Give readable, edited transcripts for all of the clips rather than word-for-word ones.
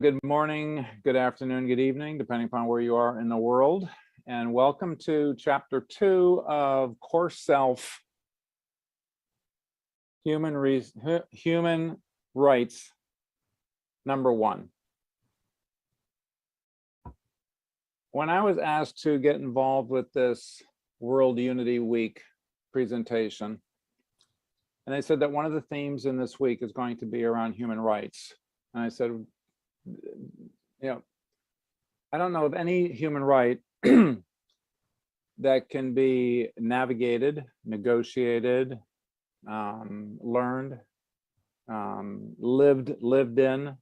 Good morning, good afternoon, good evening, depending upon where you are in the world. And welcome to chapter 2 of Core Self, Human Rights, number 1. When I was asked to get involved with this World Unity Week presentation, and they said that one of the themes in this week is going to be around human rights. And I said, I don't know of any human right that can be navigated, negotiated, learned, lived in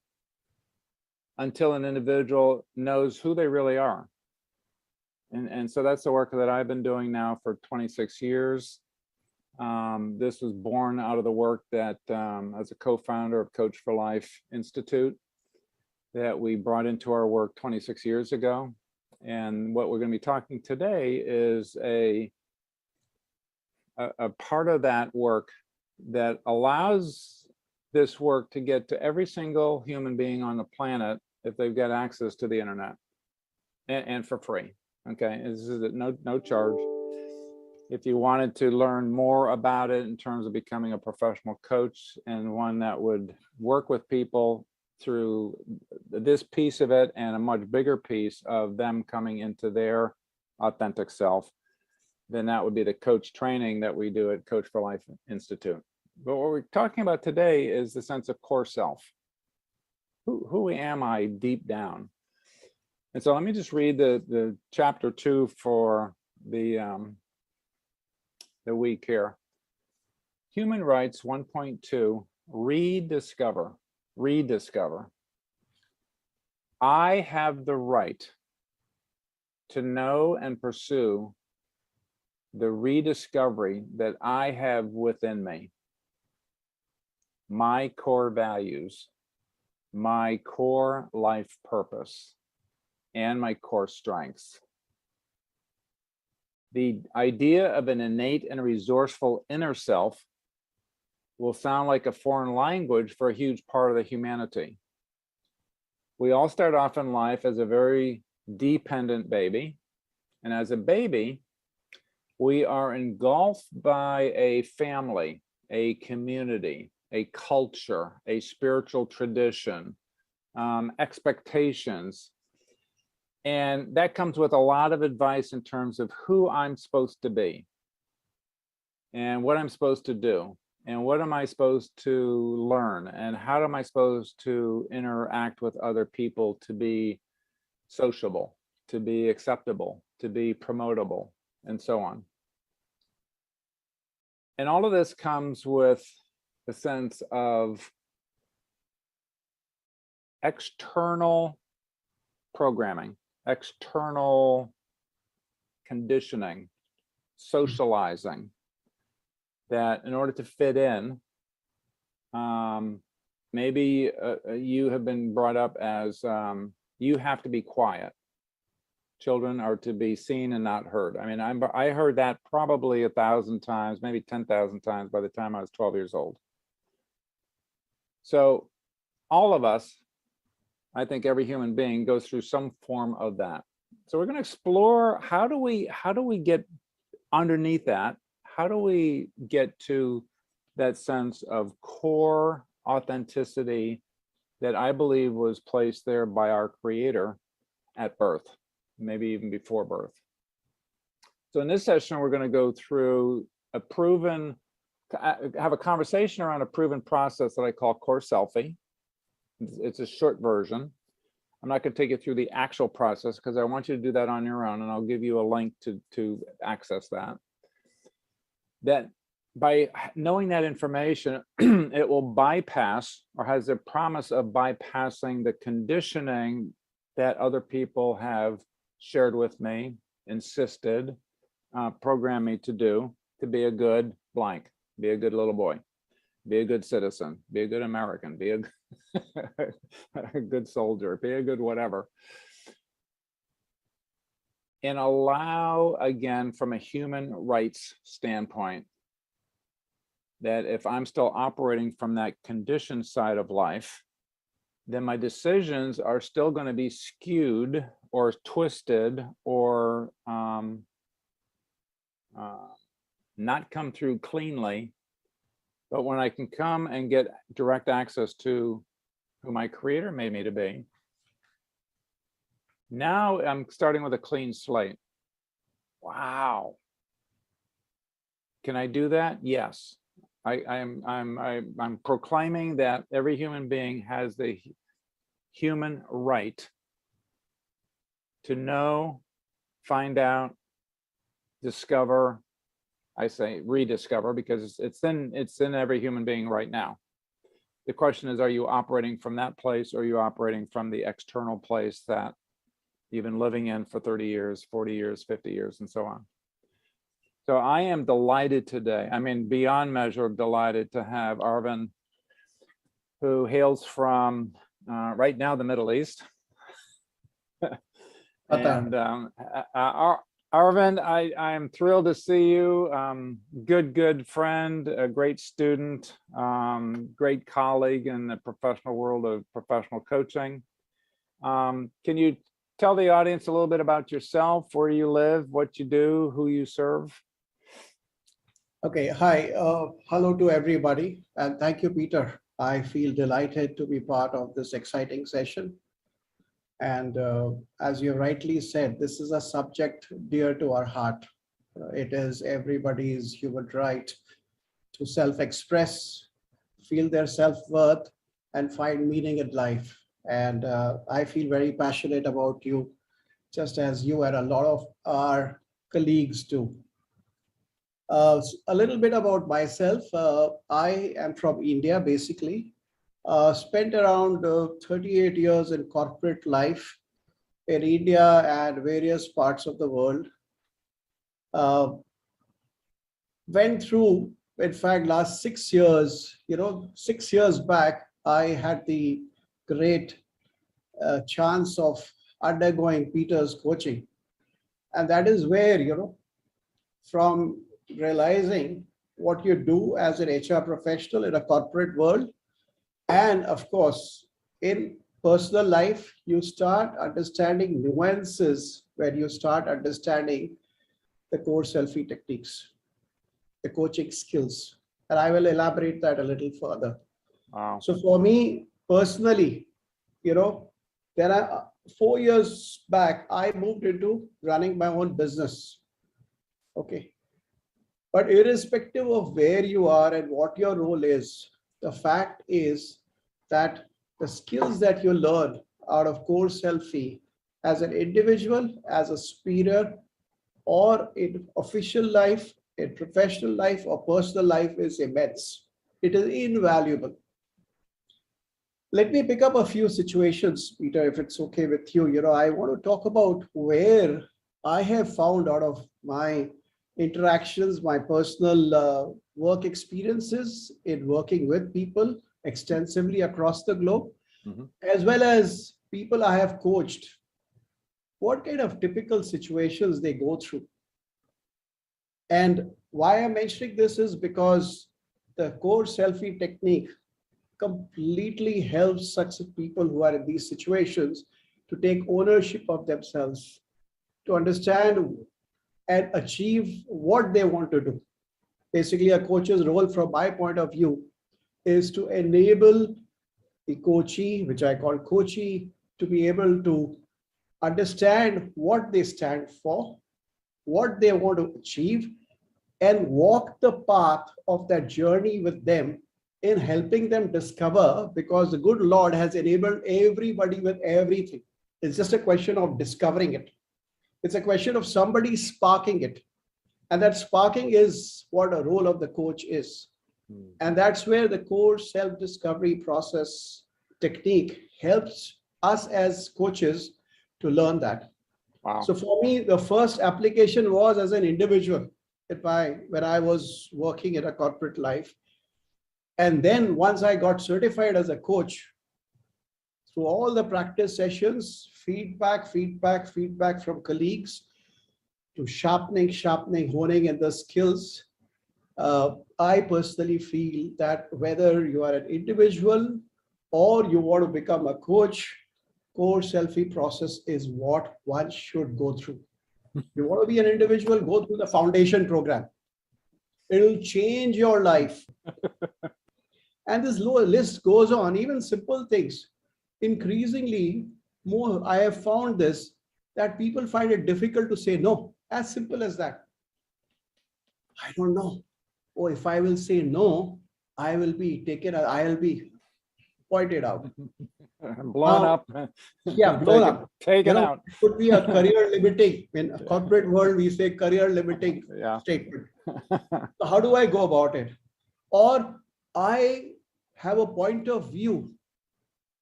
until an individual knows who they really are. And so that's the work that I've been doing now for 26 years. This was born out of the work that as a co-founder of Coach for Life Institute that we brought into our work 26 years ago. And what we're going to be talking today is a part of that work that allows this work to get to every single human being on the planet if they've got access to the internet and for free. Okay, this is at no charge. If you wanted to learn more about it in terms of becoming a professional coach and one that would work with people through this piece of it and a much bigger piece of them coming into their authentic self, then that would be the coach training that we do at Coach for Life Institute. But what we're talking about today is the sense of core self. Who am I deep down? And so let me just read the chapter 2 for the week here. Human Rights 1.2, rediscover. I have the right to know and pursue the rediscovery that I have within me, my core values, my core life purpose, and my core strengths. The idea of an innate and resourceful inner self will sound like a foreign language for a huge part of the humanity. We all start off in life as a very dependent baby. And as a baby, we are engulfed by a family, a community, a culture, a spiritual tradition, expectations. And that comes with a lot of advice in terms of who I'm supposed to be and what I'm supposed to do. And what am I supposed to learn? And how am I supposed to interact with other people to be sociable, to be acceptable, to be promotable, and so on. And all of this comes with a sense of external programming, external conditioning, socializing, that in order to fit in, maybe you have been brought up as you have to be quiet. Children are to be seen and not heard. I mean, I heard that probably 1,000 times, maybe 10,000 times by the time I was 12 years old. So all of us, I think every human being goes through some form of that. So we're going to explore how do we get underneath that? How do we get to that sense of core authenticity that I believe was placed there by our Creator at birth, maybe even before birth? So in this session, we're going to go through have a conversation around a proven process that I call CoreSELFtech. It's a short version. I'm not going to take you through the actual process because I want you to do that on your own, and I'll give you a link to access that. That by knowing that information, it will bypass or has a promise of bypassing the conditioning that other people have shared with me, insisted, programmed me to do, to be a good blank, be a good little boy, be a good citizen, be a good American, be a good soldier, be a good whatever. And allow, again, from a human rights standpoint, that if I'm still operating from that conditioned side of life, then my decisions are still going to be skewed or twisted or not come through cleanly. But when I can come and get direct access to who my creator made me to be, now I'm starting with a clean slate. Wow. Can I do that? Yes. I'm proclaiming that every human being has the human right to know, find out, discover. I say rediscover because it's in every human being right now. The question is, are you operating from that place, or are you operating from the external place that you've been living in for 30 years, 40 years, 50 years, and so on? So I am delighted today. I mean, beyond measure delighted to have Arvind, who hails from right now the Middle East. And Arvind, I'm thrilled to see you. Good friend, a great student, great colleague in the professional world of professional coaching. Can you tell the audience a little bit about yourself, where you live, what you do, who you serve? Okay, hi, hello to everybody, and thank you, Peter. I feel delighted to be part of this exciting session. And as you rightly said, this is a subject dear to our heart. It is everybody's human right to self-express, feel their self-worth, and find meaning in life. And I feel very passionate about you, just as you and a lot of our colleagues do. A little bit about myself. I am from India, basically. Spent around 38 years in corporate life in India and various parts of the world. Went through, in fact, last 6 years, 6 years back, I had the great chance of undergoing Peter's coaching. And that is where, from realizing what you do as an HR professional in a corporate world, and of course, in personal life, you start understanding nuances when you start understanding the CoreSELFtech techniques, the coaching skills. And I will elaborate that a little further. Wow. So for me personally, there are 4 years back, I moved into running my own business. Okay. But irrespective of where you are and what your role is, the fact is that the skills that you learn out of CoreSELFtech as an individual, as a superior, or in official life, in professional life, or personal life is immense. It is invaluable. Let me pick up a few situations, Peter, if it's okay with you. I want to talk about where I have found out of my interactions, my personal work experiences in working with people extensively across the globe, as well as people I have coached, what kind of typical situations they go through. And why I'm mentioning this is because the CoreSELFtech technique completely helps such people who are in these situations to take ownership of themselves, to understand and achieve what they want to do. Basically, a coach's role from my point of view is to enable the coachee, which I call coachee, to be able to understand what they stand for, what they want to achieve, and walk the path of that journey with them in helping them discover, because the good Lord has enabled everybody with everything. It's just a question of discovering it. It's a question of somebody sparking it. And that sparking is what a role of the coach is. And that's where the core self-discovery process technique helps us as coaches to learn that. Wow. So for me, the first application was as an individual when I was working in a corporate life. And then once I got certified as a coach, through all the practice sessions, feedback from colleagues, to sharpening, honing in the skills, I personally feel that whether you are an individual or you want to become a coach, core selfie process is what one should go through. You want to be an individual, go through the foundation program. It will change your life. And this lower list goes on, even simple things. Increasingly, more I have found this, that people find it difficult to say no. As simple as that. I don't know. Oh, if I will say no, I will be taken, I will be pointed out. Blown up. Yeah, blown up. Taken out. It could be a career limiting. In a corporate world, we say career limiting Yeah. statement. So how do I go about it? Or I have a point of view,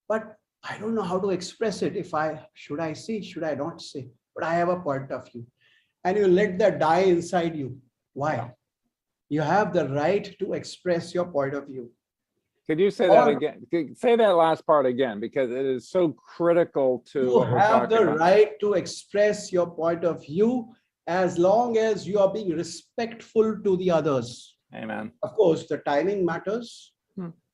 but I don't know how to express it. Should I say, should I not say? But I have a point of view. And you let that die inside you. Why? Yeah. You have the right to express your point of view. Could you say that again? Say that last part again, because it is so critical to You what we're have talking the about. right to express your point of view as long as you are being respectful to the others. Amen. Of course, the timing matters.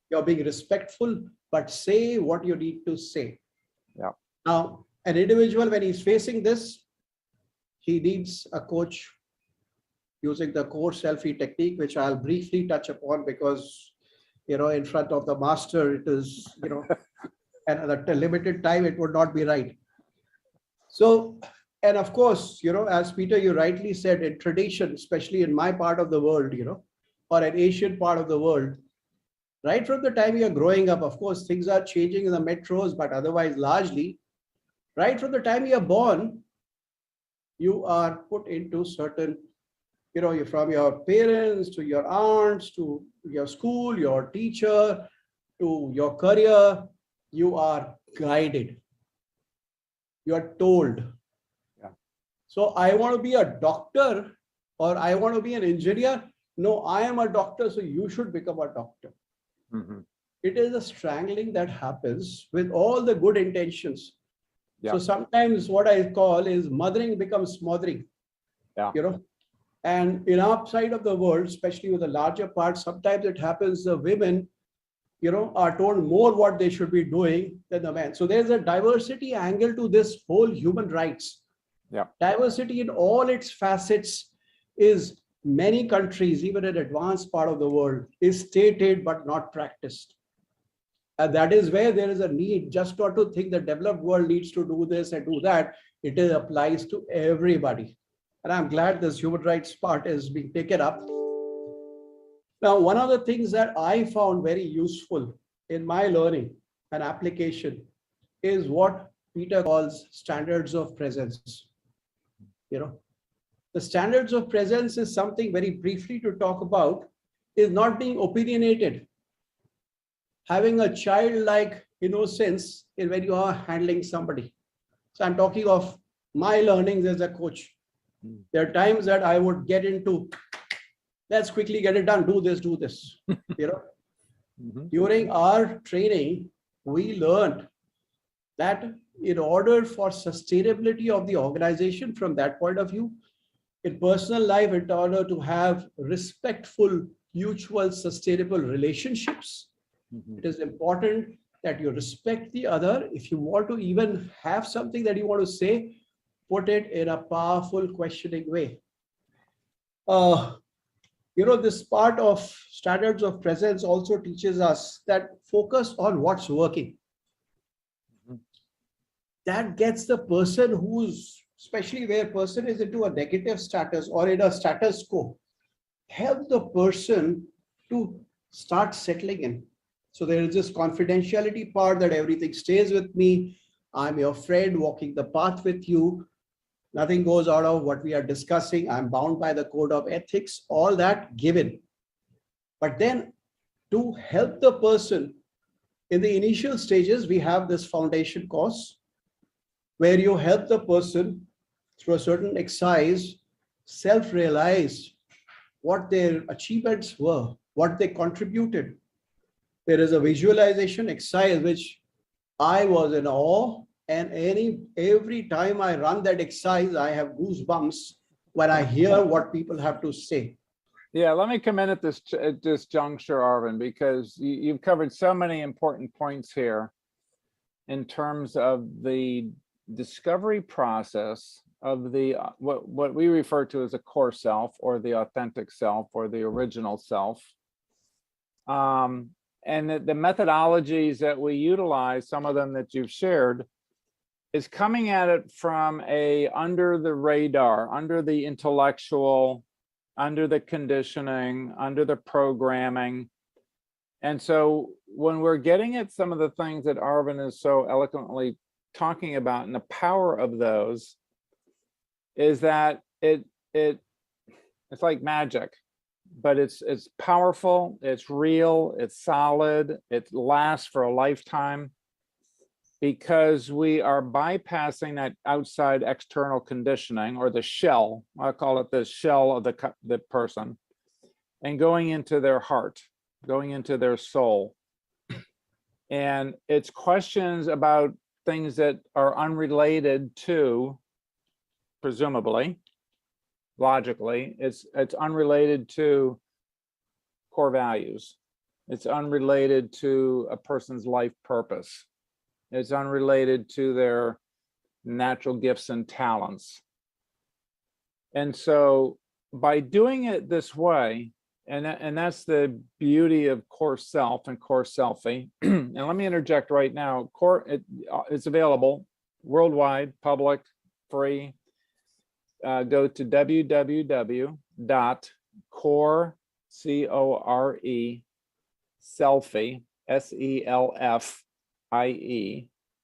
You're being respectful, but say what you need to say. Yeah. Now, an individual, when he's facing this, he needs a coach using the CoreSELFtech technique, which I'll briefly touch upon because, in front of the master, it is, and at a limited time, it would not be right. So, and of course, as Peter, you rightly said, in tradition, especially in my part of the world, or an Asian part of the world, right from the time you're growing up, of course, things are changing in the metros, but otherwise, largely, right from the time you're born, you are put into certain, from your parents to your aunts to your school, your teacher, to your career, you are guided. You are told. Yeah. So I want to be a doctor or I want to be an engineer. No, I am a doctor, so you should become a doctor. Mm-hmm. It is a strangling that happens with all the good intentions. Yeah. So sometimes what I call is mothering becomes smothering. Yeah. And in our side of the world, especially with the larger part, sometimes it happens the women, are told more what they should be doing than the men. So there's a diversity angle to this whole human rights. Yeah. Diversity in all its facets is many countries, even in advanced part of the world, is stated but not practiced. And that is where there is a need just not to think the developed world needs to do this and do that. It applies to everybody. And I'm glad this human rights part is being taken up. Now, one of the things that I found very useful in my learning and application is what Peter calls standards of presence. The standards of presence is something very briefly to talk about, is not being opinionated. Having a childlike innocence in when you are handling somebody. So I'm talking of my learnings as a coach. There are times that I would get into, let's quickly get it done, do this. Mm-hmm. During our training, we learned that in order for sustainability of the organization from that point of view, in personal life, in order to have respectful, mutual, sustainable relationships, Mm-hmm. it is important that you respect the other. If you want to even have something that you want to say, put it in a powerful, questioning way. This part of standards of presence also teaches us that focus on what's working. Mm-hmm. That gets the person who's, especially where person is into a negative status or in a status quo, help the person to start settling in. So there is this confidentiality part that everything stays with me. I'm your friend walking the path with you. Nothing goes out of what we are discussing. I'm bound by the code of ethics, all that given. But then to help the person in the initial stages, we have this foundation course where you help the person through a certain exercise self-realize what their achievements were, what they contributed. There is a visualization exercise which I was in awe, and every time I run that exercise, I have goosebumps when I hear what people have to say. Yeah, let me come in at this juncture, Arvin, because you've covered so many important points here in terms of the discovery process of the what we refer to as a core self, or the authentic self, or the original self. And the methodologies that we utilize, some of them that you've shared, is coming at it from a under the radar, under the intellectual, under the conditioning, under the programming. And so when we're getting at some of the things that Arvin is so eloquently talking about, and the power of those, is that it's like magic, but it's powerful, it's real, it's solid, it lasts for a lifetime, because we are bypassing that outside external conditioning, or the shell, I call it the shell of the person, and going into their heart, going into their soul. And it's questions about things that are unrelated to, presumably, logically, it's unrelated to core values. It's unrelated to a person's life purpose. It's unrelated to their natural gifts and talents. And so by doing it this way, and that's the beauty of CoreSelf and CoreSELFy. And let me interject right now. It's available worldwide, public, free. Go to www.CoreSelfy, SELFIE.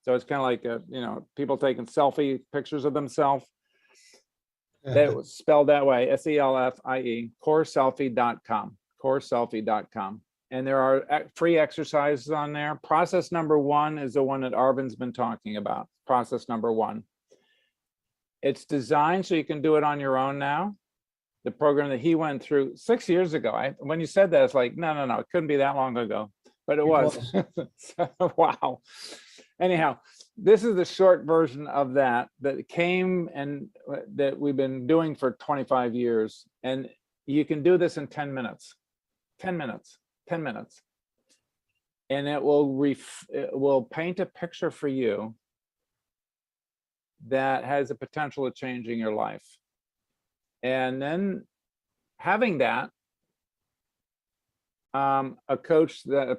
So it's kind of like people taking selfie pictures of themselves. That was spelled that way, SELFIE, CoreSelfy.com, CoreSelfy.com. And there are free exercises on there. Process number 1 is the one that Arvin's been talking about. Process number 1. It's designed so you can do it on your own now. The program that he went through 6 years ago. When you said that, it's like, no, it couldn't be that long ago, but it was. Wow. Anyhow, this is the short version of that came, and that we've been doing for 25 years. And you can do this in 10 minutes, 10 minutes, 10 minutes. And it will paint a picture for you that has the potential of changing your life. And then having that, a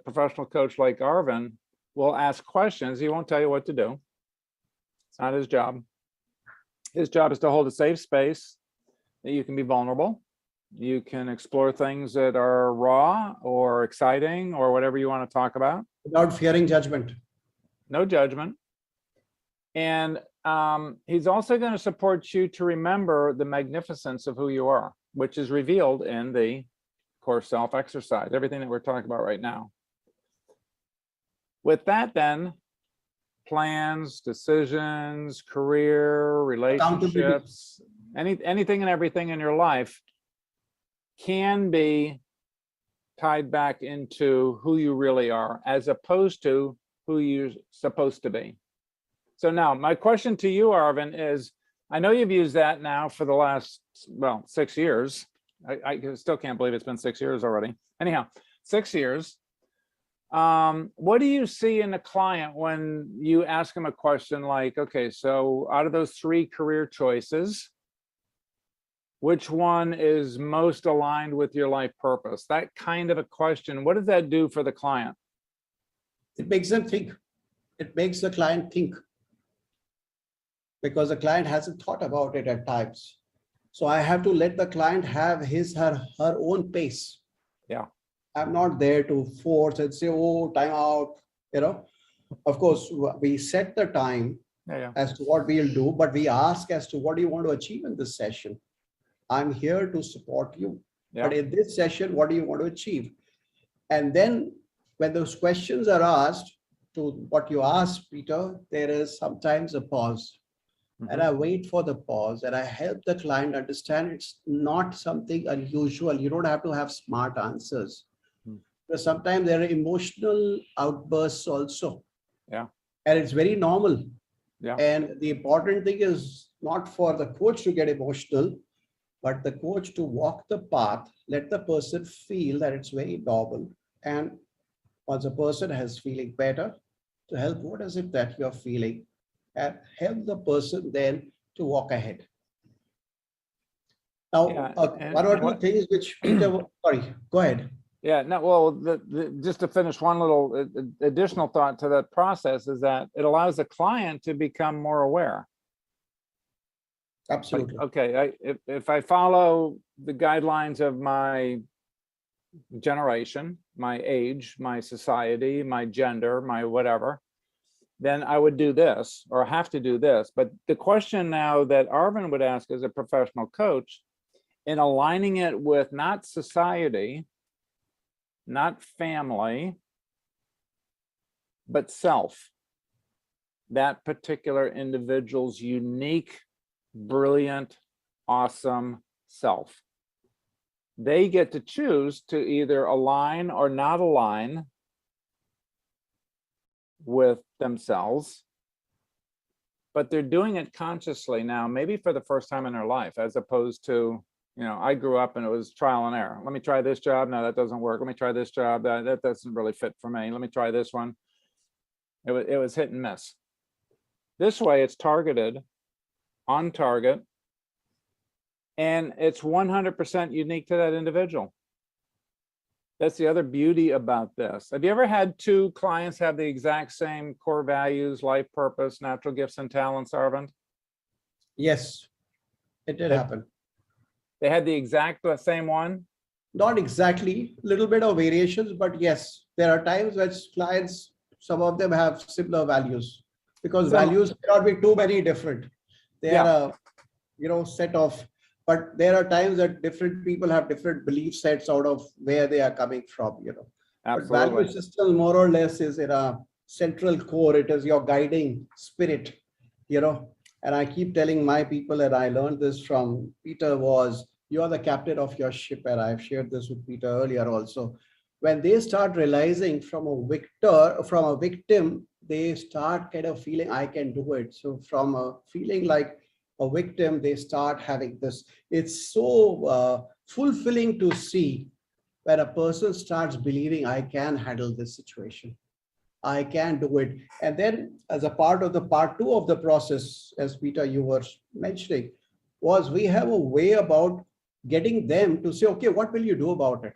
professional coach like Arvin will ask questions. He won't tell you what to do. It's not his job. His job is to hold a safe space that you can be vulnerable. You can explore things that are raw or exciting or whatever you want to talk about. Without fearing judgment. No judgment. And he's also going to support you to remember the magnificence of who you are, which is revealed in the core self exercise, everything that we're talking about right now. With that, then, plans, decisions, career, relationships, anything and everything in your life can be tied back into who you really are, as opposed to who you're supposed to be. So now my question to you, Arvin, is, I know you've used that now for the last, 6 years. I still can't believe it's been 6 years already. Anyhow, 6 years. What do you see in a client when you ask them a question like, okay, so out of those 3 career choices, which one is most aligned with your life purpose? That kind of a question, what does that do for the client? It makes them think. It makes the client think, because the client hasn't thought about it at times. So I have to let the client have her own pace. Yeah. I'm not there to force and say, oh, time out. Of course, we set the time as to what we'll do, but we ask as to what do you want to achieve in this session? I'm here to support you. But in this session, what do you want to achieve? And then when those questions are asked, to what you asked, Peter, there is sometimes a pause. And I wait for the pause, and I help the client understand it's not something unusual. You don't have to have smart answers. Because sometimes there are emotional outbursts also. Yeah. And it's very normal. Yeah. And the important thing is not for the coach to get emotional, but the coach to walk the path, let the person feel that it's very normal. And once a person has feeling better, to help what is it that you're feeling and help the person then to walk ahead. Now, Yeah, one or and two what? things which Peter, sorry, go ahead. Yeah, no, well, just to finish one little additional thought to that process is that it allows the client to become more aware. Like, Absolutely. okay, if I follow the guidelines of my generation, my age, my society, my gender, my whatever, then I would do this or have to do this. But the question now that Arvind would ask as a professional coach, in aligning it with not society, not family, but self, that particular individual's unique, brilliant, awesome self. They get to choose to either align or not align with themselves, but they're doing it consciously now, maybe for the first time in their life, as opposed to, I grew up and it was trial and error. Let me try this job. No, that doesn't work. Let me try this job. That doesn't really fit for me. Let me try this one. It was hit and miss. This way it's targeted, on target, and it's 100% unique to that individual. That's the other beauty about this. Have you ever had two clients have the exact same core values, life purpose, natural gifts and talents, Arvind? Yes, it did happen. They had the exact same one? Not exactly, little bit of variations, but yes, there are times when clients, some of them have similar values because values cannot be too many different. They are Yeah, a set of, but there are times that different people have different belief sets out of where they are coming from. But value absolutely. system more or less is in a central core. It is your guiding spirit, you know. And I keep telling my people, and I learned this from Peter, was you are the captain of your ship. And I've shared this with Peter earlier also. When they start realizing from a victim, they start kind of feeling I can do it. So from a feeling like a victim, they start having this. It's so fulfilling to see when a person starts believing I can handle this situation. I can do it. And then as a part of the part two of the process, as Peter, you were mentioning, was we have a way about getting them to say, okay, what will you do about it?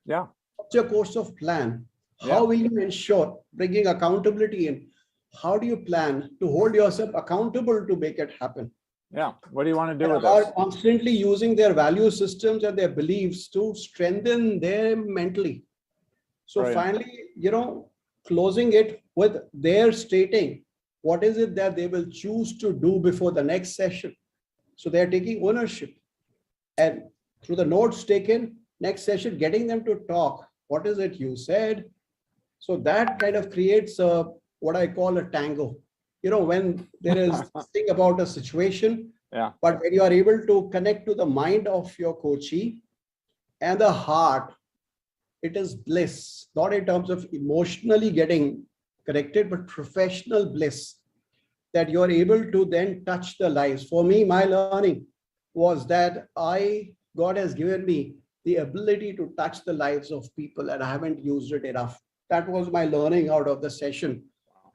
Yeah, What's your course of plan? How yeah, will you ensure bringing accountability in? How do you plan to hold yourself accountable to make it happen? yeah. What do you want to do And with this? are constantly using their value systems and their beliefs to strengthen them mentally. So Brilliant. finally, closing it with their stating what is it that they will choose to do before the next session. So they're taking ownership and through the notes taken, next session, getting them to talk. What is it you said? So that kind of creates what I call a tango. When there is this thing about a situation, Yeah, but when you are able to connect to the mind of your coachee and the heart, it is bliss, not in terms of emotionally getting connected, but professional bliss that you're able to then touch the lives. For me, my learning was that God has given me the ability to touch the lives of people and I haven't used it enough. That was my learning out of the session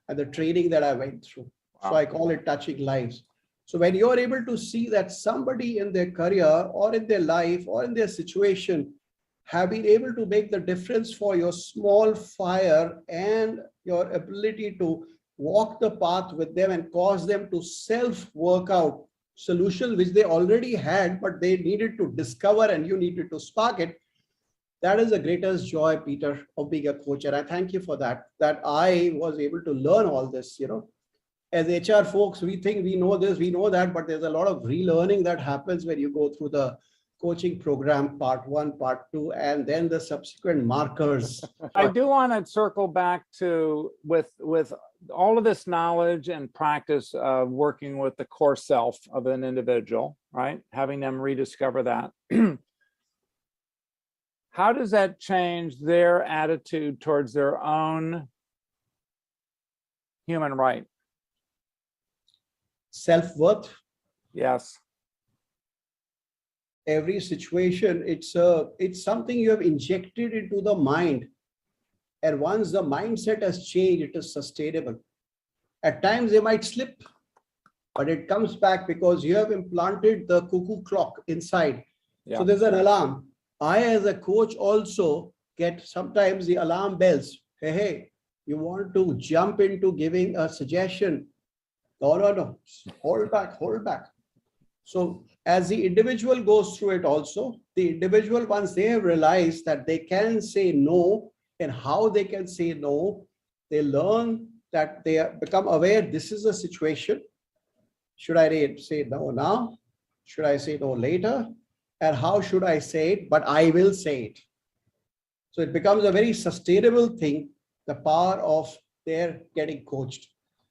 and the training that I went through. So I wow. call it touching lives. So when you're able to see that somebody in their career or in their life or in their situation have been able to make the difference for your small fire and your ability to walk the path with them and cause them to self work out solutions which they already had, but they needed to discover and you needed to spark it. That is the greatest joy, Peter, of being a coach. And I thank you for that I was able to learn all this. As HR folks, we think we know this, we know that, but there's a lot of relearning that happens when you go through the coaching program, part one, part two, and then the subsequent markers. I do want to circle back to with all of this knowledge and practice of working with the core self of an individual, right? Having them rediscover that. How does that change their attitude towards their own human right? Self-worth. Yes. every situation, it's something you have injected into the mind. And once the mindset has changed, it is sustainable. At times they might slip, but it comes back because you have implanted the cuckoo clock inside. Yeah. So there's an alarm. I, as a coach, also get sometimes the alarm bells. Hey, hey, you want to jump into giving a suggestion? No, no, no. Hold back, hold back. So as the individual goes through it also, the individual, once they have realized that they can say no and how they can say no, they learn that they become aware, this is a situation. Should I say no now? Should I say no later? And how should I say it? But I will say it. So it becomes a very sustainable thing, the power of their getting coached.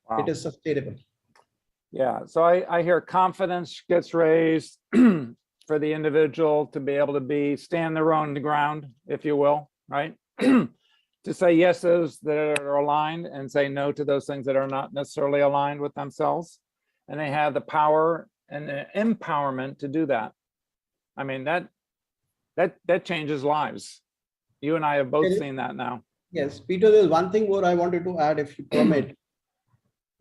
Wow. It is sustainable. Yeah, so I hear confidence gets raised for the individual to be able to stand their own ground, if you will, right? To say yeses that are aligned and say no to those things that are not necessarily aligned with themselves. And they have the power and the empowerment to do that. I mean, that changes lives. You and I have both seen that now. Yes, Peter, there's one thing more I wanted to add, if you permit.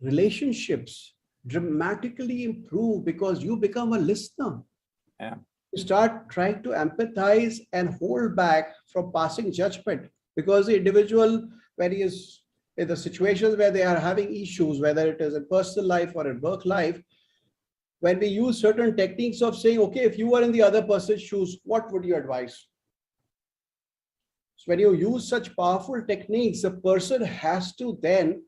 Relationships dramatically improve because you become a listener. Yeah. You start trying to empathize and hold back from passing judgment, because the individual, when he is in the situations where they are having issues, whether it is in personal life or in work life, when we use certain techniques of saying, okay, if you were in the other person's shoes, what would you advise? So when you use such powerful techniques, the person has to then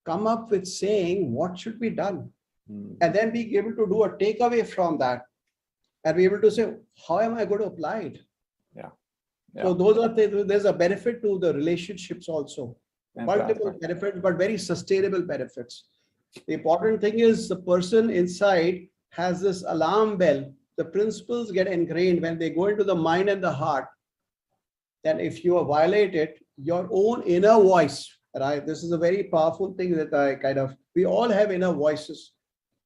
come up with saying what should be done, and then be able to do a takeaway from that and be able to say, how am I going to apply it? Yeah. So those are there's a benefit to the relationships also. Fantastic. Multiple benefits, but very sustainable benefits. The important thing is the person inside has this alarm bell. The principles get ingrained when they go into the mind and the heart. Then if you violate it, your own inner voice, right? This is a very powerful thing that we all have inner voices.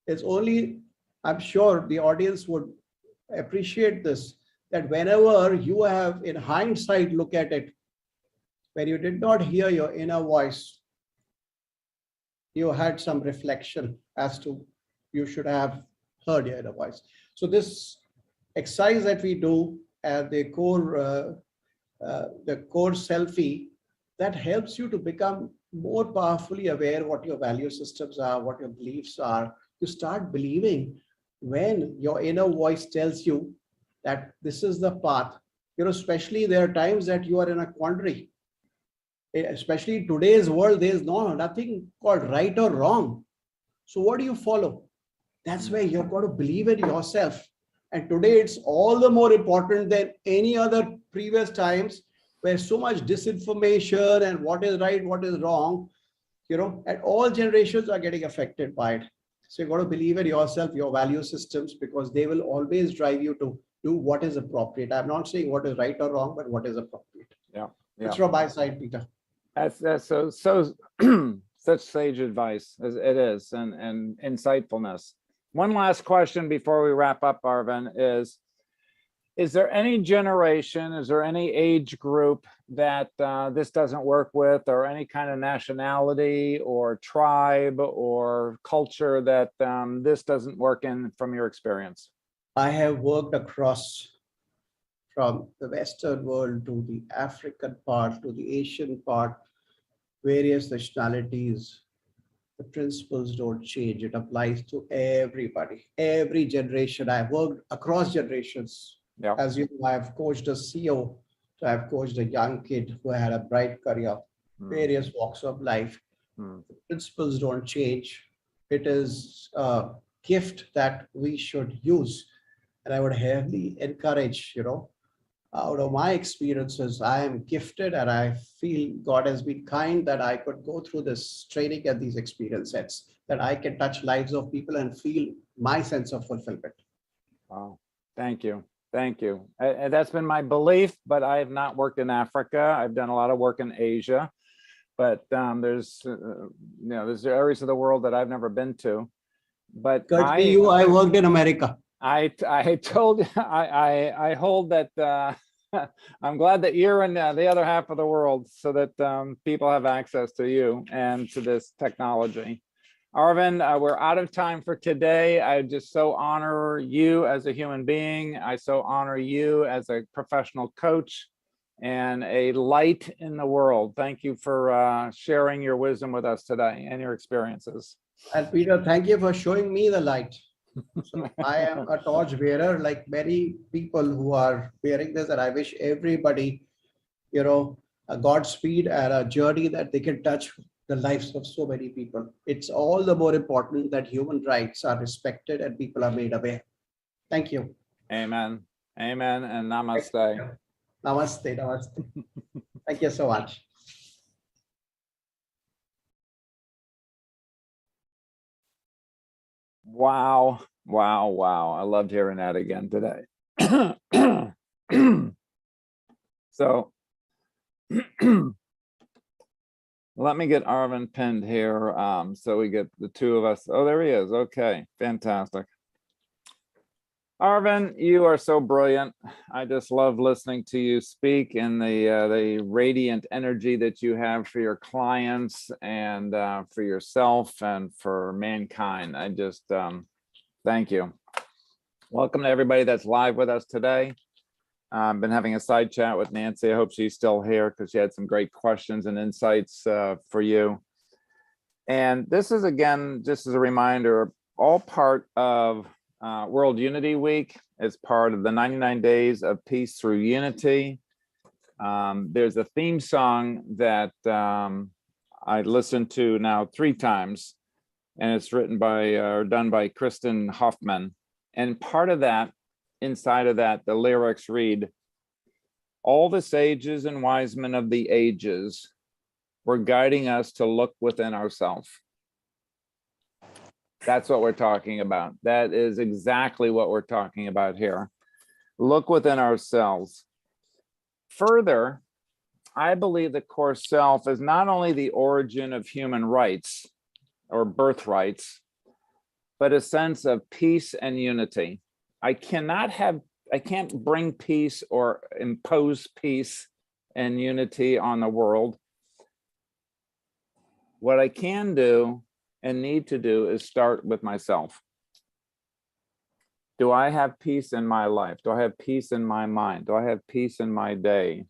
It's only, I'm sure the audience would appreciate this, that whenever you have in hindsight look at it, when you did not hear your inner voice, you had some reflection as to you should have heard your inner voice. So this exercise that we do at the core selfie, that helps you to become more powerfully aware what your value systems are, what your beliefs are. You start believing when your inner voice tells you that this is the path. Especially there are times that you are in a quandary. Especially in today's world, there is nothing called right or wrong. So what do you follow? That's where you've got to believe in yourself. And today it's all the more important than any other previous times, where so much disinformation and what is right, what is wrong, and all generations are getting affected by it. So you've got to believe in yourself, your value systems, because they will always drive you to do what is appropriate. I'm not saying what is right or wrong, but what is appropriate. Yeah. It's from my side, Peter. That's so such sage advice as it is, and insightfulness. One last question before we wrap up, Arvind, is there any generation, is there any age group that this doesn't work with, or any kind of nationality or tribe or culture that this doesn't work in from your experience? I have worked across from the Western world to the African part, to the Asian part, various nationalities. The principles don't change. It applies to everybody, every generation. I've worked across generations. Yeah. As you know, I've coached a CEO, so I've coached a young kid who had a bright career, various walks of life. The principles don't change. It is a gift that we should use. And I would heavily encourage, out of my experiences, I am gifted and I feel God has been kind that I could go through this training and these experience sets, that I can touch lives of people and feel my sense of fulfillment. Wow. Thank you. Thank you. And that's been my belief, but I have not worked in Africa. I've done a lot of work in Asia, but there's areas of the world that I've never been to. But I worked in America. I told you, I hold that, I'm glad that you're in the other half of the world so that people have access to you and to this technology. Arvind, we're out of time for today. I just so honor you as a human being. I so honor you as a professional coach and a light in the world. Thank you for sharing your wisdom with us today and your experiences. And Peter, thank you for showing me the light. So I am a torch bearer, like many people who are bearing this, and I wish everybody, a Godspeed and a journey that they can touch the lives of so many people. It's all the more important that human rights are respected and people are made aware. Thank you. Amen. Amen and namaste. Namaste. Namaste. Thank you so much. Wow. Wow. Wow. I loved hearing that again today. So let me get Arvind pinned here. So we get the two of us. Oh, there he is. Okay, fantastic. Arvind, you are so brilliant. I just love listening to you speak and the radiant energy that you have for your clients and for yourself and for mankind. I just thank you. Welcome to everybody that's live with us today. I've been having a side chat with Nancy. I hope she's still here because she had some great questions and insights for you. And this is, again, just as a reminder, all part of World Unity Week. As part of the 99 Days of Peace Through Unity. There's a theme song that I listened to now 3 times, and it's written by or done by Kristen Hoffman. And part of that, inside of that, the lyrics read, "All the sages and wise men of the ages were guiding us to look within ourselves." That's what we're talking about. That is exactly what we're talking about here. Look within ourselves. Further, I believe the core self is not only the origin of human rights or birthrights, but a sense of peace and unity. I can't bring peace or impose peace and unity on the world. What I can do and need to do is start with myself. Do I have peace in my life? Do I have peace in my mind? Do I have peace in my day?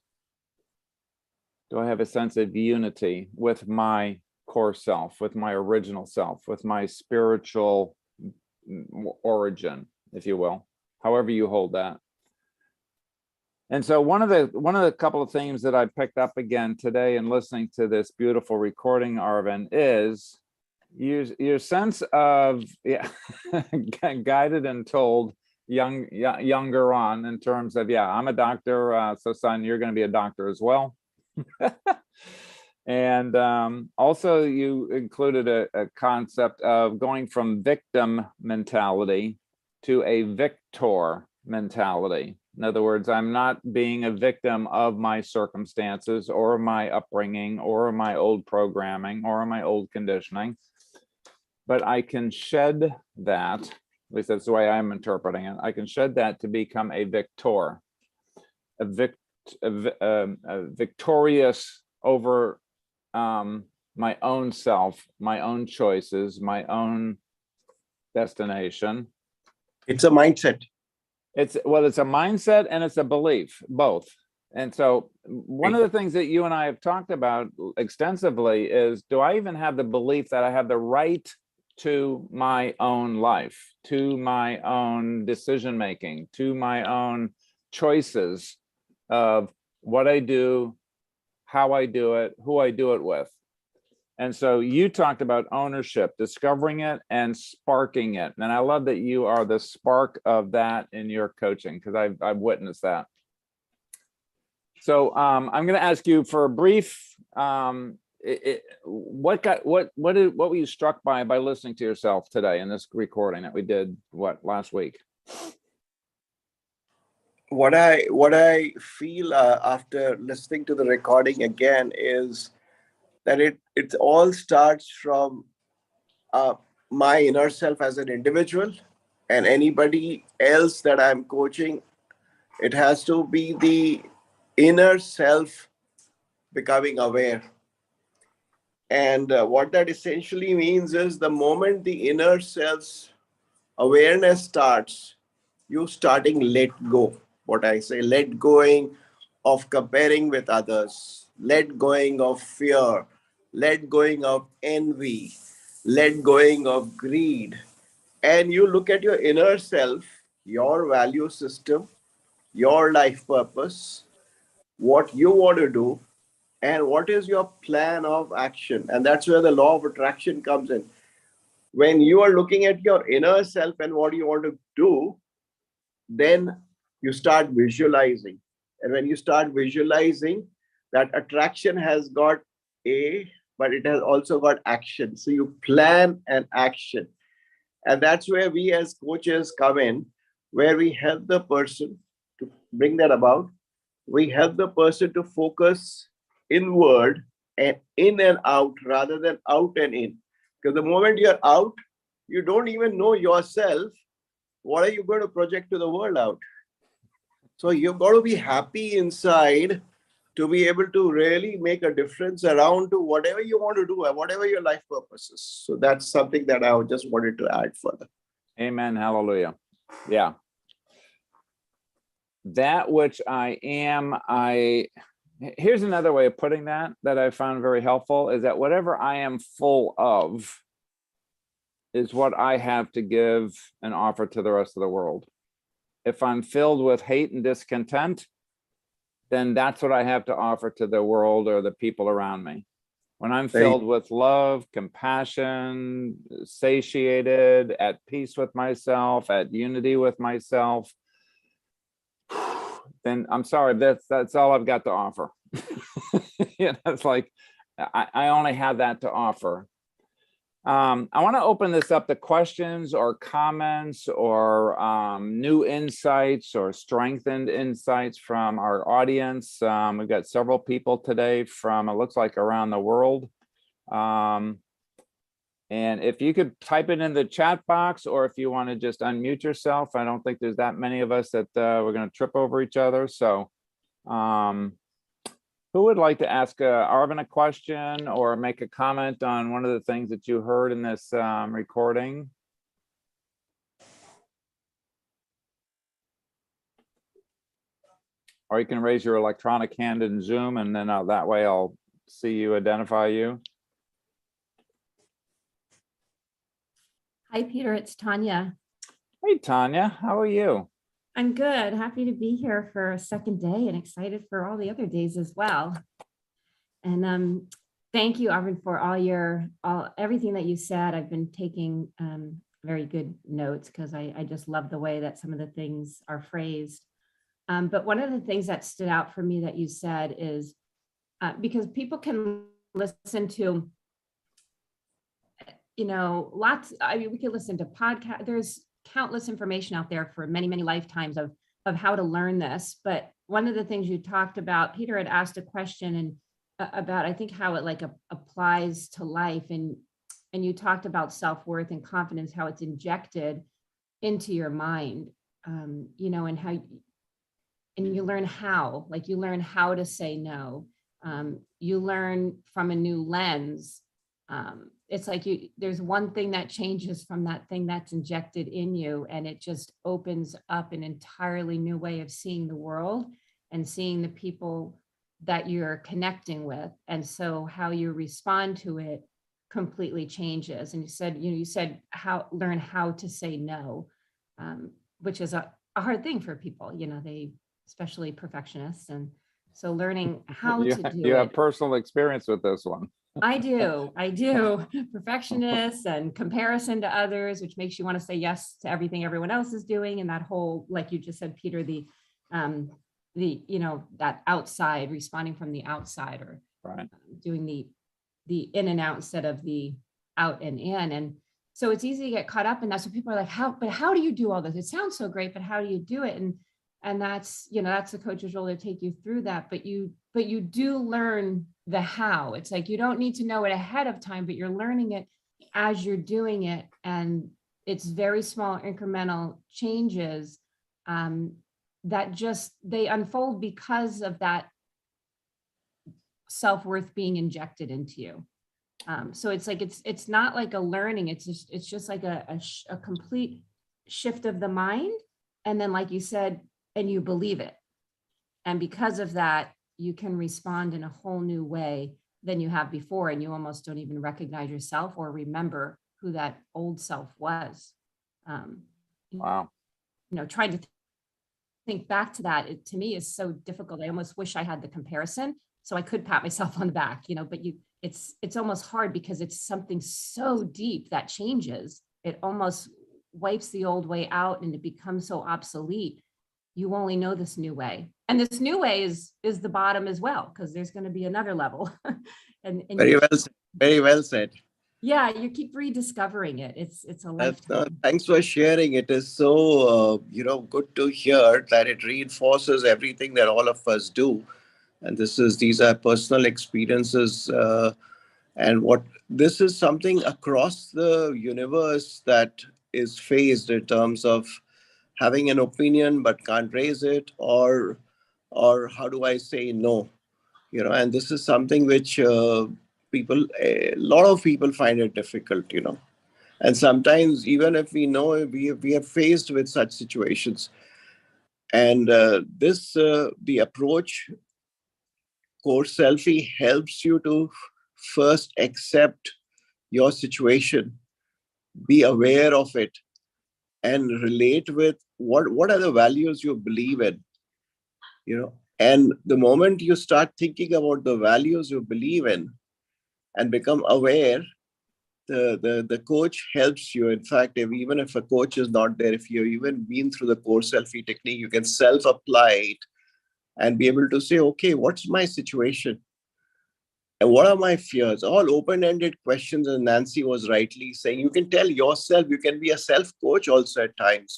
Do I have a sense of unity with my core self, with my original self, with my spiritual origin, if you will, however you hold that? And so one of the couple of themes that I picked up again today in listening to this beautiful recording, Arvind, is your sense of guided and told younger on in terms of, I'm a doctor, so son, you're going to be a doctor as well. And also you included a concept of going from victim mentality to a victor mentality. In other words, I'm not being a victim of my circumstances or my upbringing or my old programming or my old conditioning, but I can shed that, at least that's the way I'm interpreting it. I can shed that to become a victor, a victorious over my own self, my own choices, my own destination. It's a mindset. It's a mindset and it's a belief, both. And so one of the things that you and I have talked about extensively is, do I even have the belief that I have the right to my own life, to my own decision making, to my own choices of what I do, how I do it, who I do it with? And so you talked about ownership, discovering it and sparking it. And I love that you are the spark of that in your coaching, because I've witnessed that. So I'm going to ask you for a brief, what were you struck by listening to yourself today in this recording that we did, last week? What I feel after listening to the recording again is that it all starts from my inner self as an individual, and anybody else that I'm coaching, it has to be the inner self becoming aware. And what that essentially means is the moment the inner self's awareness starts, you starting let go. What I say, let going of comparing with others, let going of fear, let going of envy, let going of greed. And you look at your inner self, your value system, your life purpose, what you want to do, and what is your plan of action. And that's where the law of attraction comes in. When you are looking at your inner self and what you want to do, then you start visualizing. And when you start visualizing, that attraction has got a, but it has also got action. So you plan an action. And that's where we as coaches come in, where we help the person to bring that about. We help the person to focus inward and in and out rather than out and in. Because the moment you're out, you don't even know yourself. What are you going to project to the world out? So you've got to be happy inside to be able to really make a difference around to whatever you want to do and whatever your life purpose is. So that's something that I just wanted to add further. Amen. Hallelujah. Yeah. That which I am, here's another way of putting that I found very helpful, is that whatever I am full of is what I have to give and offer to the rest of the world. If I'm filled with hate and discontent, then that's what I have to offer to the world or the people around me. When I'm filled with love, compassion, satiated, at peace with myself, at unity with myself, then I'm sorry, that's all I've got to offer. It's like, I only have that to offer. I want to open this up to questions or comments or new insights or strengthened insights from our audience. We've got several people today from, it looks like, around the world. And if you could type it in the chat box, or if you want to just unmute yourself. I don't think there's that many of us that we're going to trip over each other. So who would like to ask Arvind a question or make a comment on one of the things that you heard in this recording? Or you can raise your electronic hand in Zoom, and then that way I'll see you, identify you. Hi, Peter, it's Tanya. Hey, Tanya, how are you? I'm good. Happy to be here for a second day and excited for all the other days as well. And thank you, Arvind, for everything that you said. I've been taking very good notes because I just love the way that some of the things are phrased. But one of the things that stood out for me that you said is because people can listen to, we can listen to podcasts. There's countless information out there for many, many lifetimes of how to learn this. But one of the things you talked about, Peter had asked a question and about, I think, how it applies to life. And you talked about self-worth and confidence, how it's injected into your mind, and how, and you learn how to say no. You learn from a new lens. It's like there's one thing that changes from that thing that's injected in you, and it just opens up an entirely new way of seeing the world and seeing the people that you're connecting with. And so how you respond to it completely changes. And you said learn how to say no, which is a hard thing for people, they, especially perfectionists. And so learning how to do it. You have personal experience with this one. I do. Perfectionists and comparison to others, which makes you want to say yes to everything everyone else is doing. And that whole, like you just said, Peter, that outside, responding from the outside, or right, doing the in and out instead of the out and in. And so it's easy to get caught up in that. So people are like, how do you do all this? It sounds so great, but how do you do it? And that's, that's the coach's role to take you through that. But you do learn the how. It's like, you don't need to know it ahead of time, but you're learning it as you're doing it. And it's very small incremental changes that just, they unfold because of that self-worth being injected into you. So it's like, it's not like a learning, it's just like a complete shift of the mind. And then, like you said, and you believe it. And because of that, you can respond in a whole new way than you have before. And you almost don't even recognize yourself or remember who that old self was. Wow. You know, trying to think back to that, it to me is so difficult. I almost wish I had the comparison so I could pat myself on the back, you know, but it's almost hard because it's something so deep that changes. It almost wipes the old way out and it becomes so obsolete. You only know this new way. And this new way is the bottom as well, because there's going to be another level. and Very you, well said. Very well said. yeah, you keep rediscovering it. It's a lifetime. Thanks for sharing. It is so, good to hear that it reinforces everything that all of us do. And these are personal experiences. And this is something across the universe that is faced in terms of having an opinion but can't raise it, or how do I say no? And this is something which a lot of people find it difficult, And sometimes even if we know we are faced with such situations, and the approach Core Selfie helps you to first accept your situation, be aware of it, and relate with what are the values you believe in, And the moment you start thinking about the values you believe in and become aware, the coach helps you. In fact, even if a coach is not there, if you've even been through the Core Selfie technique, you can self-apply it and be able to say, okay, what's my situation? And what are my fears? All open-ended questions. And Nancy was rightly saying, you can tell yourself, you can be a self-coach also at times,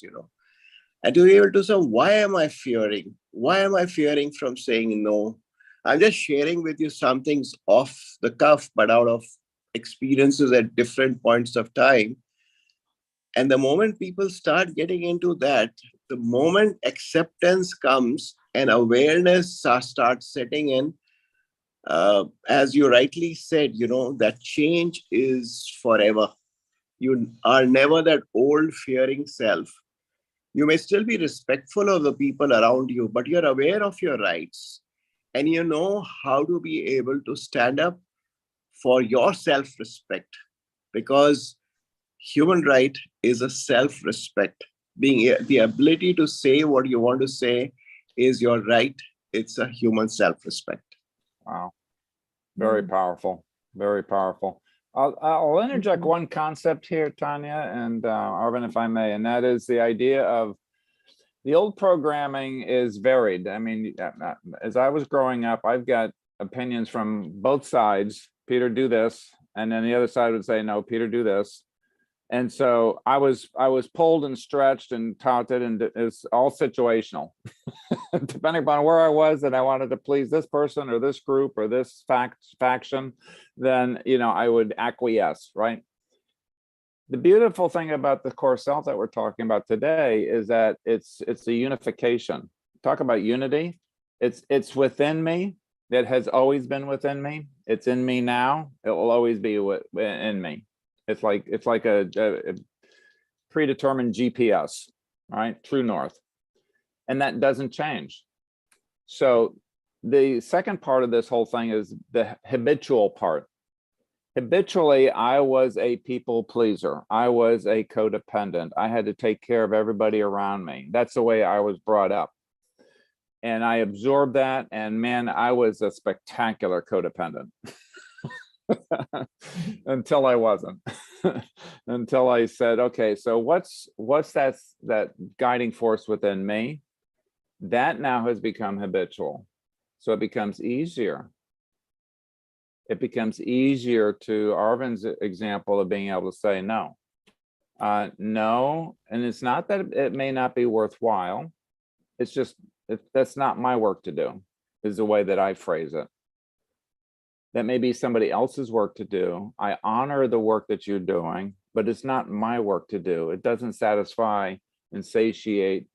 And to be able to say, why am I fearing? Why am I fearing from saying no? I'm just sharing with you some things off the cuff, but out of experiences at different points of time. And the moment people start getting into that, the moment acceptance comes and awareness starts setting in, as you rightly said, that change is forever. You are never that old fearing self. You may still be respectful of the people around you, but you're aware of your rights and you know how to be able to stand up for your self-respect, because human right is a self-respect. Being the ability to say what you want to say is your right. It's a human self-respect. Wow. Very powerful. Very powerful. I'll interject one concept here, Tanya and Arvind, if I may, and that is the idea of the old programming is varied. I mean, as I was growing up, I've got opinions from both sides. Peter, do this. And then the other side would say, no, Peter, do this. And so I was pulled and stretched and touted, and it's all situational. Depending upon where I was and I wanted to please this person or this group or this faction, then, I would acquiesce, right? The beautiful thing about the core self that we're talking about today is that it's a unification. Talk about unity. It's within me. It has always been within me. It's in me now. It will always be in me. It's like a predetermined GPS, right? True north. And that doesn't change. So the second part of this whole thing is the habitual part. Habitually, I was a people pleaser. I was a codependent. I had to take care of everybody around me. That's the way I was brought up. And I absorbed that. And man, I was a spectacular codependent. Until I wasn't. Until I said, okay, so what's that guiding force within me? That now has become habitual. So it becomes easier. It becomes easier to Arvind's example of being able to say no. No, and it's not that it may not be worthwhile. It's just, that's not my work to do, is the way that I phrase it. That may be somebody else's work to do. I honor the work that you're doing, but it's not my work to do. It doesn't satisfy and satiate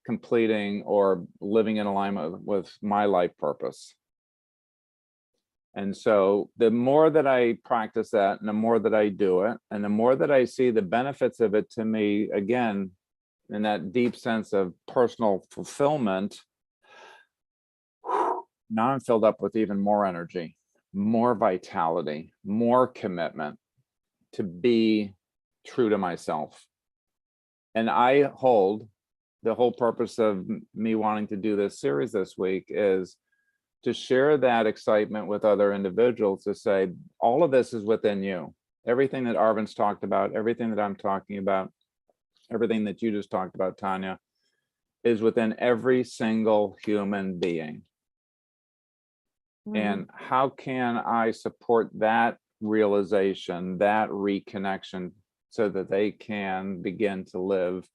completing or living in alignment with my life purpose. And so the more that I practice that, and the more that I do it, and the more that I see the benefits of it to me, again, in that deep sense of personal fulfillment, now I'm filled up with even more energy, more vitality, more commitment to be true to myself. And I hold the whole purpose of me wanting to do this series this week is to share that excitement with other individuals, to say, all of this is within you. Everything that Arvind's talked about, everything that I'm talking about, everything that you just talked about, Tanya, is within every single human being. And how can I support that realization, that reconnection, so that they can begin to live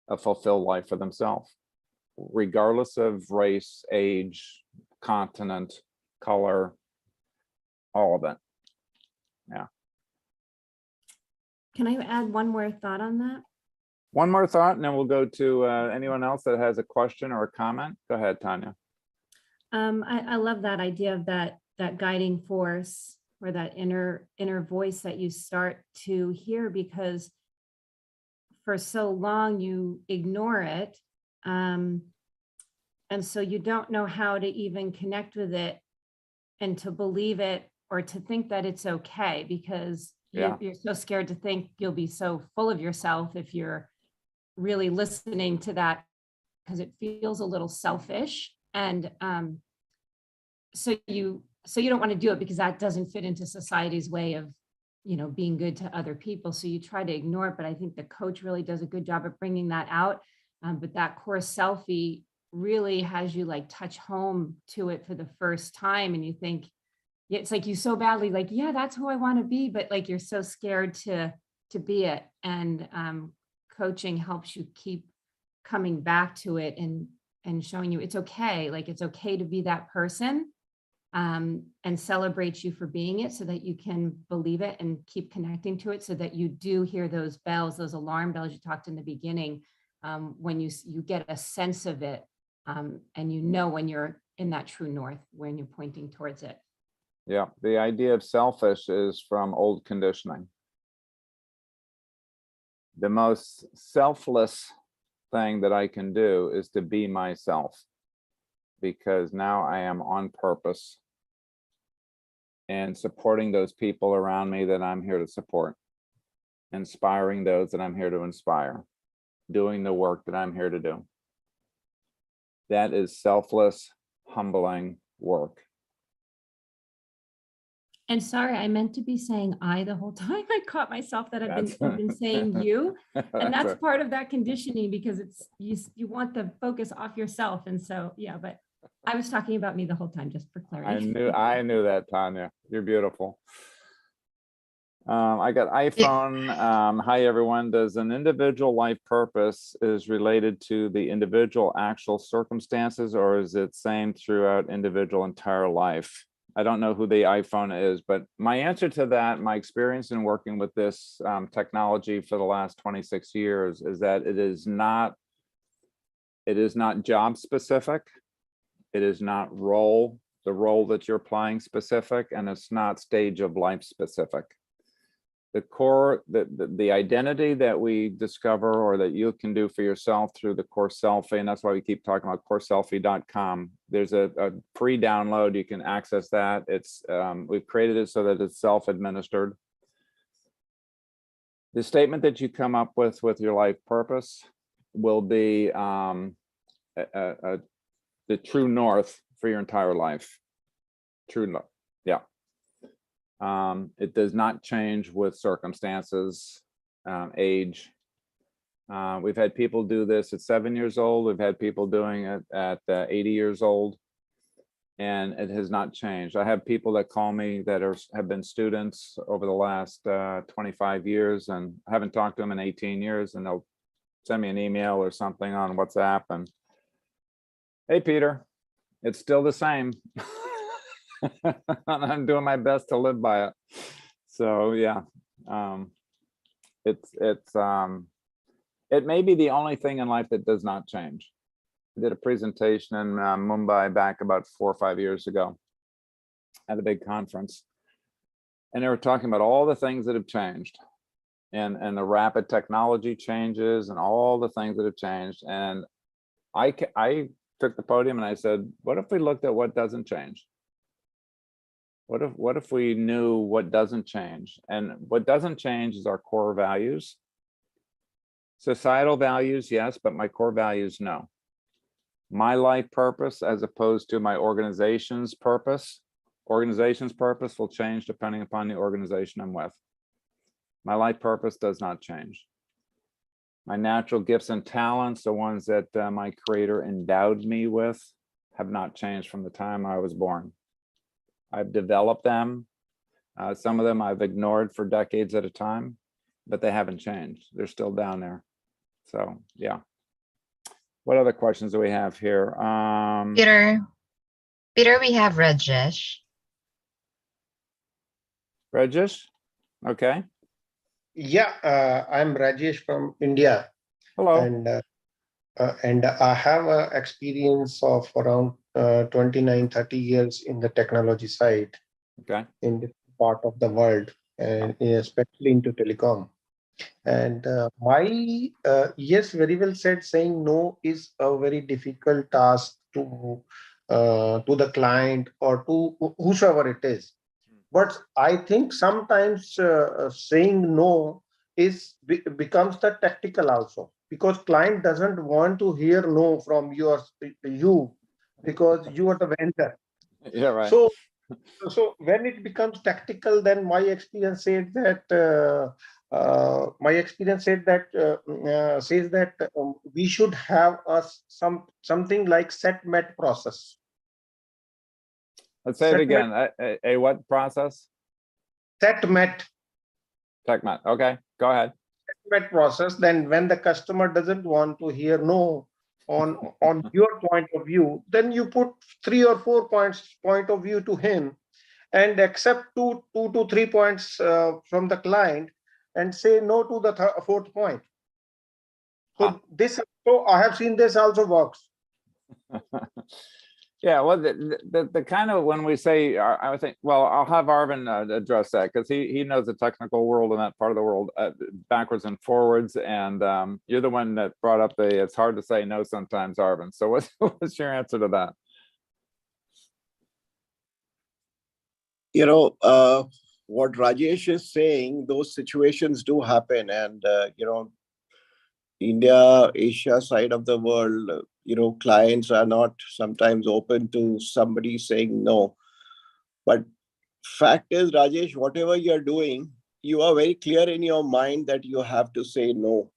a fulfilled life for themselves, regardless of race, age, continent, color, all of it. Yeah. Can I add one more thought on that? One more thought, and then we'll go to anyone else that has a question or a comment. Go ahead, Tanya. I love that idea of that guiding force, or that inner voice that you start to hear, because for so long you ignore it. And so you don't know how to even connect with it and to believe it, or to think that it's okay, because you're so scared to think you'll be so full of yourself if you're really listening to that, because it feels a little selfish. And so you don't want to do it because that doesn't fit into society's way of, being good to other people. So you try to ignore it, but I think the coach really does a good job of bringing that out. But that core selfie really has you like touch home to it for the first time. And you think, it's like you so badly like, yeah, that's who I want to be. But like, you're so scared to be it. And coaching helps you keep coming back to it and showing you it's okay. Like, it's okay to be that person, and celebrate you for being it, so that you can believe it and keep connecting to it, so that you do hear those bells, those alarm bells you talked in the beginning, when you get a sense of it, and when you're in that true north, when you're pointing towards it. Yeah, the idea of selfish is from old conditioning. The most selfless thing that I can do is to be myself, because now I am on purpose and supporting those people around me that I'm here to support, inspiring those that I'm here to inspire, doing the work that I'm here to do. That is selfless, humbling work. And sorry, I meant to be saying I the whole time. I caught myself that I've been saying you, and that's part of that conditioning, because it's you want the focus off yourself. And so, yeah, but I was talking about me the whole time, just for clarity. I knew that, Tanya. You're beautiful. I got iPhone. Hi, everyone. Does an individual life purpose is related to the individual actual circumstances, or is it same throughout individual entire life? I don't know who the iPhone is, but my answer to that, my experience in working with this technology for the last 26 years, is that it is not job specific. It is not the role that you're playing specific, and it's not stage of life specific. The core, the identity that we discover, or that you can do for yourself through the CoreSELFie, and that's why we keep talking about CoreSELFie.com. There's a free download. You can access that. It's we've created it so that it's self-administered. The statement that you come up with your life purpose will be the true north for your entire life. True north, yeah. It does not change with circumstances, age. We've had people do this at 7 years old. We've had people doing it at 80 years old, and it has not changed. I have people that call me that have been students over the last 25 years, and I haven't talked to them in 18 years, and they'll send me an email or something on WhatsApp, and hey, Peter, it's still the same. I'm doing my best to live by it. So yeah, it may be the only thing in life that does not change. I did a presentation in Mumbai back about 4 or 5 years ago at a big conference. And they were talking about all the things that have changed and the rapid technology changes and all the things that have changed. And I took the podium and I said, what if we looked at what doesn't change? What if we knew what doesn't change? And what doesn't change is our core values. Societal values, yes, but my core values, no. My life purpose as opposed to my organization's purpose. Organization's purpose will change depending upon the organization I'm with. My life purpose does not change. My natural gifts and talents, the ones that my creator endowed me with, have not changed from the time I was born. I've developed them. Some of them I've ignored for decades at a time, but they haven't changed. They're still down there. So, yeah. What other questions do we have here? Peter, we have Rajesh. Regis? Okay. Yeah, I'm Rajesh from India, Hello. and I have an experience of around 29-30 years in the technology side Okay. in this part of the world, and especially into telecom. And yes, very well said. Saying no is a very difficult task to the client or to whosoever it is. But I think sometimes saying no becomes the tactical also, because client doesn't want to hear no from you because you are the vendor. Yeah, right. So when it becomes tactical, then my experience said that we should have something like set met process. Let's say it Set again. A what process? Set met TechMet. Okay, go ahead. process. Then when the customer doesn't want to hear no on your point of view, then you put 3 or 4 point of view to him and accept 2 to 3 points from the client and say no to the fourth point. So I have seen this also works. Yeah, well, the kind of, when we say, I would think, well, I'll have Arvind address that, because he knows the technical world in that part of the world backwards and forwards. And you're the one that brought up it's hard to say no sometimes, Arvind. So what's your answer to that? What Rajesh is saying, those situations do happen. And, India, Asia side of the world, clients are not sometimes open to somebody saying no. But fact is, Rajesh, whatever you're doing, you are very clear in your mind that you have to say no.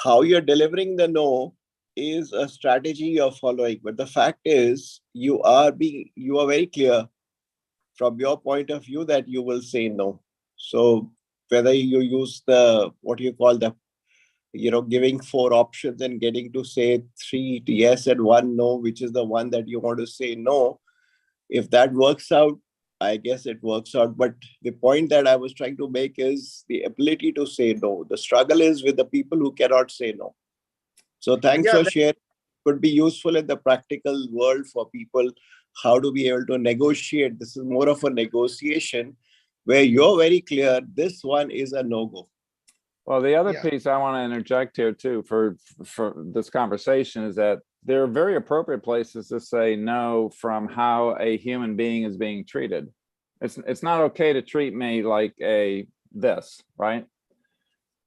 How you're delivering the no is a strategy you're following. But the fact is, you are very clear from your point of view that you will say no. So whether you use giving 4 options and getting to say 3 yes and 1 no, which is the one that you want to say no, if that works out, I guess it works out. But the point that I was trying to make is the ability to say no. The struggle is with the people who cannot say no. So thanks for sharing. Could be useful in the practical world for people, how to be able to negotiate. This is more of a negotiation where you're very clear, this one is a no-go. Well, the other piece I want to interject here too for this conversation is that there are very appropriate places to say no from how a human being is being treated. It's not okay to treat me like this, right?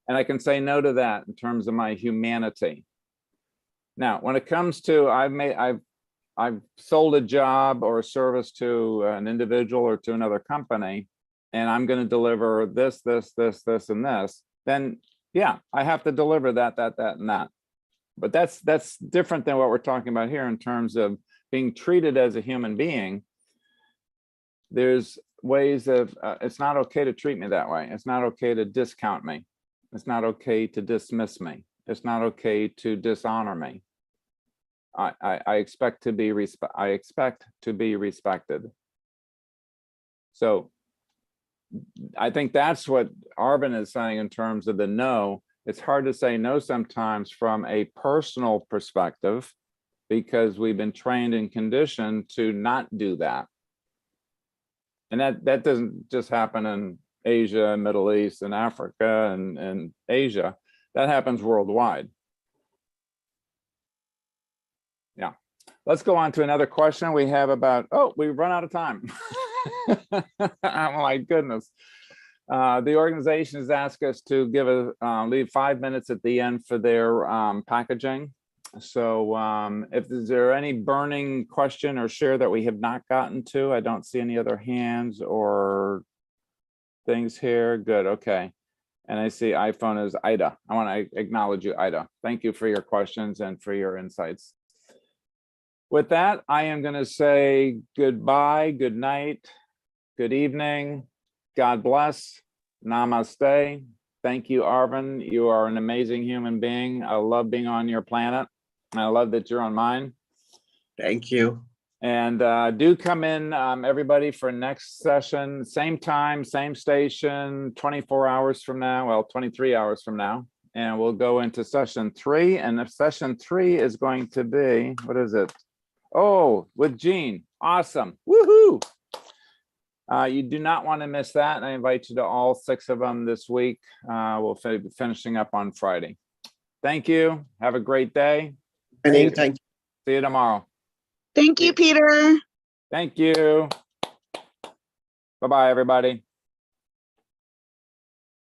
And I can say no to that in terms of my humanity. Now, when it comes to I've sold a job or a service to an individual or to another company, and I'm going to deliver this, and this, then yeah, I have to deliver that, and that. But that's different than what we're talking about here in terms of being treated as a human being. There's ways of, it's not okay to treat me that way. It's not okay to discount me. It's not okay to dismiss me. It's not okay to dishonor me. I expect to be respected. So I think that's what Arvin is saying in terms of the no, it's hard to say no sometimes from a personal perspective because we've been trained and conditioned to not do that. And that doesn't just happen in Asia, Middle East, and Africa, and Asia. That happens worldwide. Yeah. Let's go on to another question. We have about, oh, we've run out of time. Oh my goodness. The organization has asked us to give leave 5 minutes at the end for their packaging. So if is there any burning question or share that we have not gotten to? I don't see any other hands or things here. Good, okay. And I see iPhone is Ida. I want to acknowledge you, Ida. Thank you for your questions and for your insights. With that, I am going to say goodbye, good night, good evening. God bless. Namaste. Thank you, Arvin. You are an amazing human being. I love being on your planet. I love that you're on mine. Thank you. And do come in, everybody, for next session, same time, same station, 24 hours from now, well, 23 hours from now. And we'll go into session 3. And if session 3 is going to be, what is it? Oh, with Gene. Awesome. Woohoo. You do not want to miss that. And I invite you to all 6 of them this week. We'll be finishing up on Friday. Thank you. Have a great day. Thank you. See you tomorrow. Thank you, Peter. Thank you. Bye-bye, everybody.